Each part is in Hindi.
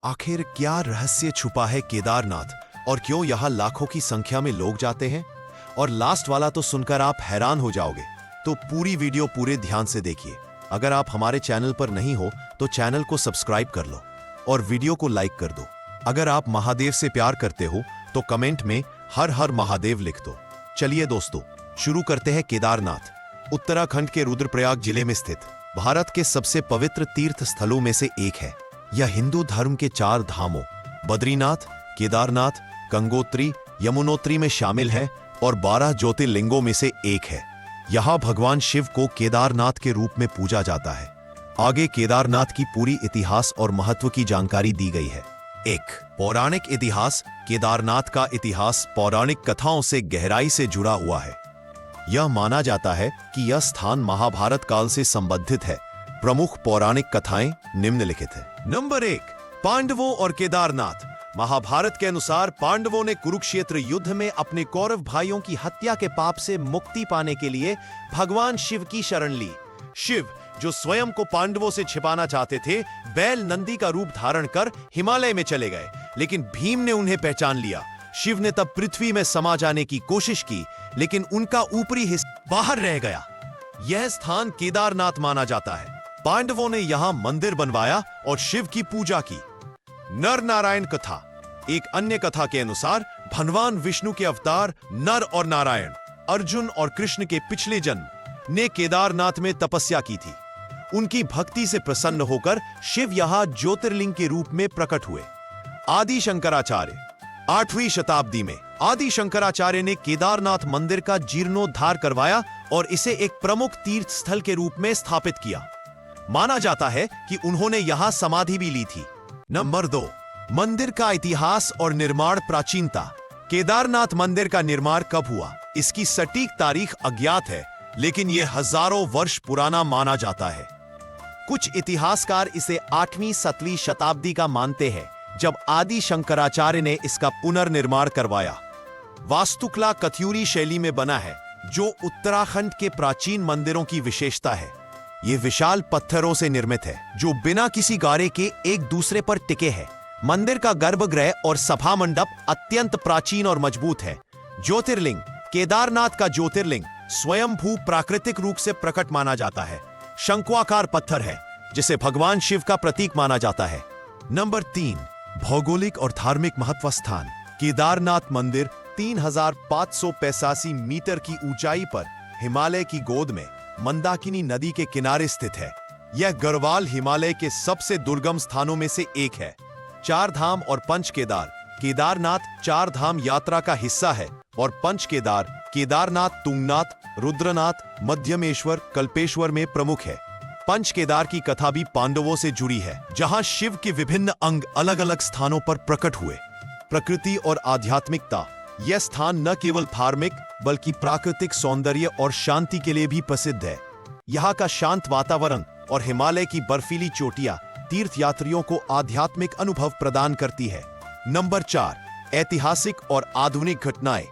आखिर क्या रहस्य छुपा है केदारनाथ और क्यों यहाँ लाखों की संख्या में लोग जाते हैं? और लास्ट वाला तो सुनकर आप हैरान हो जाओगे, तो पूरी वीडियो पूरे ध्यान से देखिए। अगर आप हमारे चैनल पर नहीं हो तो चैनल को सब्सक्राइब कर लो और वीडियो को लाइक कर दो। अगर आप महादेव से प्यार करते हो तो कमेंट में हर हर महादेव लिख दो। चलिए दोस्तों, शुरू करते हैं। केदारनाथ उत्तराखंड के रुद्रप्रयाग जिले में स्थित भारत के सबसे पवित्र तीर्थ स्थलों में से एक है। यह हिंदू धर्म के 4 धामों बद्रीनाथ, केदारनाथ, गंगोत्री, यमुनोत्री में शामिल है और 12 ज्योतिर्लिंगों में से एक है। यहाँ भगवान शिव को केदारनाथ के रूप में पूजा जाता है। आगे केदारनाथ की पूरी इतिहास और महत्व की जानकारी दी गई है। 1. पौराणिक इतिहास। केदारनाथ का इतिहास पौराणिक कथाओं से गहराई से जुड़ा हुआ है। यह माना जाता है कि यह स्थान महाभारत काल से संबंधित है। प्रमुख पौराणिक कथाएं निम्नलिखित है। नंबर 1, पांडवों और केदारनाथ। महाभारत के अनुसार पांडवों ने कुरुक्षेत्र युद्ध में अपने कौरव भाइयों की हत्या के पाप से मुक्ति पाने के लिए भगवान शिव की शरण ली। शिव, जो स्वयं को पांडवों से छिपाना चाहते थे, बैल नंदी का रूप धारण कर हिमालय में चले गए, लेकिन भीम ने उन्हें पहचान लिया। शिव ने तब पृथ्वी में समा जाने की कोशिश की, लेकिन उनका ऊपरी हिस्सा बाहर रह गया। यह स्थान केदारनाथ माना जाता है। पांडवों ने यहां मंदिर बनवाया और शिव की पूजा की। नर नारायण कथा। एक अन्य कथा के अनुसार भगवान विष्णु के अवतार नर और नारायण, अर्जुन और कृष्ण के पिछले जन्म ने केदारनाथ में तपस्या की थी। उनकी भक्ति से प्रसन्न होकर शिव यहां ज्योतिर्लिंग के रूप में प्रकट हुए। आदि शंकराचार्य। 8वीं शताब्दी में आदि शंकराचार्य ने केदारनाथ मंदिर का जीर्णोद्धार करवाया और इसे एक प्रमुख तीर्थ स्थल के रूप में स्थापित किया। माना जाता है कि उन्होंने यहां समाधि भी ली थी। नंबर 2, मंदिर का इतिहास और निर्माण प्राचीनता। केदारनाथ मंदिर का निर्माण कब हुआ, इसकी सटीक तारीख अज्ञात है, लेकिन यह हजारों वर्ष पुराना माना जाता है। कुछ इतिहासकार इसे 8वीं-7वीं शताब्दी का मानते हैं, जब आदि शंकराचार्य ने इसका पुनर्निर्माण करवाया। वास्तुकला कथयूरी शैली में बना है, जो उत्तराखंड के प्राचीन मंदिरों की विशेषता है। ये विशाल पत्थरों से निर्मित है, जो बिना किसी गारे के एक दूसरे पर टिके हैं। मंदिर का गर्भगृह और सभा मंडप अत्यंत प्राचीन और मजबूत है। ज्योतिर्लिंग। केदारनाथ का ज्योतिर्लिंग स्वयंभू प्राकृतिक रूप से प्रकट माना जाता है। शंक्वाकार पत्थर है, जिसे भगवान शिव का प्रतीक माना जाता है। नंबर 3, भौगोलिक और धार्मिक महत्व स्थान। केदारनाथ मंदिर 3585 मीटर की ऊंचाई पर हिमालय की गोद में मंदाकिनी नदी के किनारे स्थित है। यह गढ़वाल हिमालय के सबसे दुर्गम स्थानों में से एक है। 4 धाम और पंच केदार। केदारनाथ 4 धाम यात्रा का हिस्सा है और पंच केदार केदारनाथ, तुंगनाथ, रुद्रनाथ, मध्यमेश्वर, कल्पेश्वर में प्रमुख है। पंच केदार की कथा भी पांडवों से जुड़ी है, जहां शिव के विभिन्न अंग अलग अलग स्थानों पर प्रकट हुए। प्रकृति और आध्यात्मिकता। यह स्थान न केवल धार्मिक बल्कि प्राकृतिक सौंदर्य और शांति के लिए भी प्रसिद्ध है। यहाँ का शांत वातावरण और हिमालय की बर्फीली चोटियां तीर्थयात्रियों को आध्यात्मिक अनुभव प्रदान करती है। नंबर 4, ऐतिहासिक और आधुनिक घटनाएं।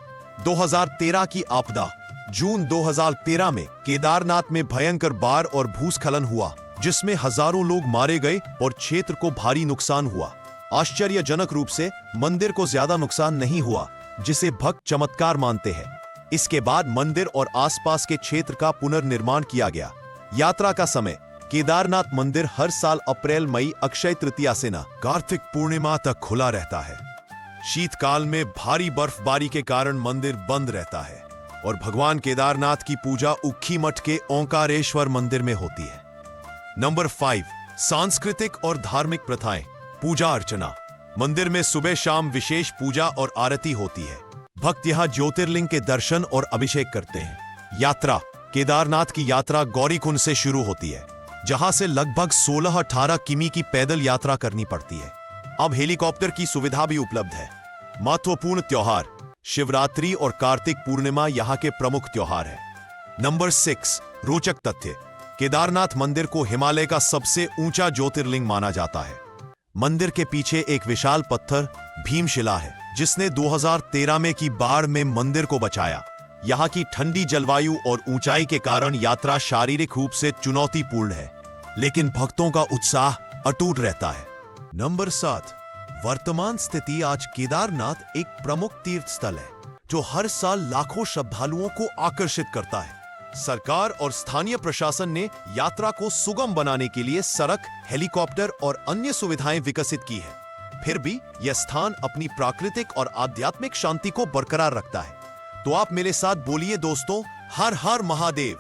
2013 की आपदा। जून 2013 में केदारनाथ में भयंकर बाढ़ और भूस्खलन हुआ, जिसमें हजारों लोग मारे गए और क्षेत्र को भारी नुकसान हुआ। आश्चर्यजनक रूप से मंदिर को ज्यादा नुकसान नहीं हुआ, जिसे भक्त चमत्कार मानते हैं। इसके बाद मंदिर और आसपास के क्षेत्र का पुनर्निर्माण किया गया। यात्रा का समय। केदारनाथ मंदिर हर साल अप्रैल-मई, अक्षय तृतीया से न कार्तिक पूर्णिमा तक खुला रहता है। शीतकाल में भारी बर्फबारी के कारण मंदिर बंद रहता है और भगवान केदारनाथ की पूजा उखीमठ के ओंकारेश्वर मंदिर में होती है। नंबर 5, सांस्कृतिक और धार्मिक प्रथाएं। पूजा अर्चना। मंदिर में सुबह शाम विशेष पूजा और आरती होती है। भक्त यहाँ ज्योतिर्लिंग के दर्शन और अभिषेक करते हैं। यात्रा। केदारनाथ की यात्रा गौरीकुंड से शुरू होती है, जहां से लगभग 16-18 किमी की पैदल यात्रा करनी पड़ती है। अब हेलीकॉप्टर की सुविधा भी उपलब्ध है। महत्वपूर्ण त्योहार। शिवरात्रि और कार्तिक पूर्णिमा यहाँ के प्रमुख त्योहार है। नंबर 6, रोचक तथ्य। केदारनाथ मंदिर को हिमालय का सबसे ऊंचा ज्योतिर्लिंग माना जाता है। मंदिर के पीछे एक विशाल पत्थर भीमशिला है, जिसने 2013 में की बाढ़ में मंदिर को बचाया। यहाँ की ठंडी जलवायु और ऊंचाई के कारण यात्रा शारीरिक रूप से चुनौतीपूर्ण है, लेकिन भक्तों का उत्साह अटूट रहता है। नंबर 7, वर्तमान स्थिति आज केदारनाथ एक प्रमुख तीर्थ स्थल है जो हर साल लाखों श्रद्धालुओं को आकर्षित करता है। सरकार और स्थानीय प्रशासन ने यात्रा को सुगम बनाने के लिए सड़क, हेलीकॉप्टर और अन्य सुविधाएं विकसित की है। फिर भी यह स्थान अपनी प्राकृतिक और आध्यात्मिक शांति को बरकरार रखता है। तो आप मेरे साथ बोलिए दोस्तों, हर हर महादेव।